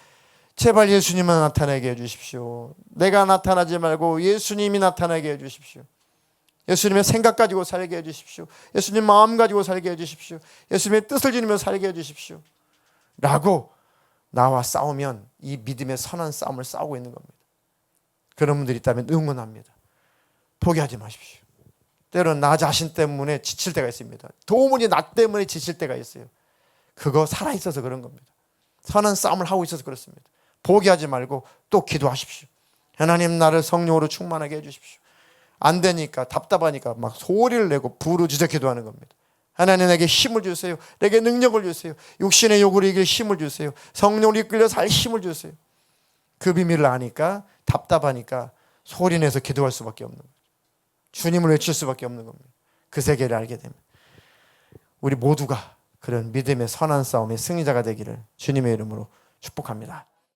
제발 예수님만 나타나게 해주십시오. 내가 나타나지 말고 예수님이 나타나게 해주십시오. 예수님의 생각 가지고 살게 해주십시오. 예수님 마음 가지고 살게 해주십시오. 예수님의 뜻을 지니며 살게 해주십시오. 라고 나와 싸우면 이 믿음의 선한 싸움을 싸우고 있는 겁니다. 그런 분들이 있다면 응원합니다. 포기하지 마십시오. 때로는 나 자신 때문에 지칠 때가 있습니다. 도무지 나 때문에 지칠 때가 있어요. 그거 살아있어서 그런 겁니다. 선한 싸움을 하고 있어서 그렇습니다. 포기하지 말고 또 기도하십시오. 하나님, 나를 성령으로 충만하게 해주십시오. 안 되니까 답답하니까 막 소리를 내고 부르짖어 기도하는 겁니다. 하나님, 내게 힘을 주세요. 내게 능력을 주세요. 육신의 욕구를 이길 힘을 주세요. 성령으로 이끌려 살 힘을 주세요. 그 비밀을 아니까 답답하니까 소리내서 기도할 수밖에 없는 거예요. 주님을 외칠 수밖에 없는 겁니다. 그 세계를 알게 됩니다. 우리 모두가 그런 믿음의 선한 싸움의 승리자가 되기를 주님의 이름으로 축복합니다.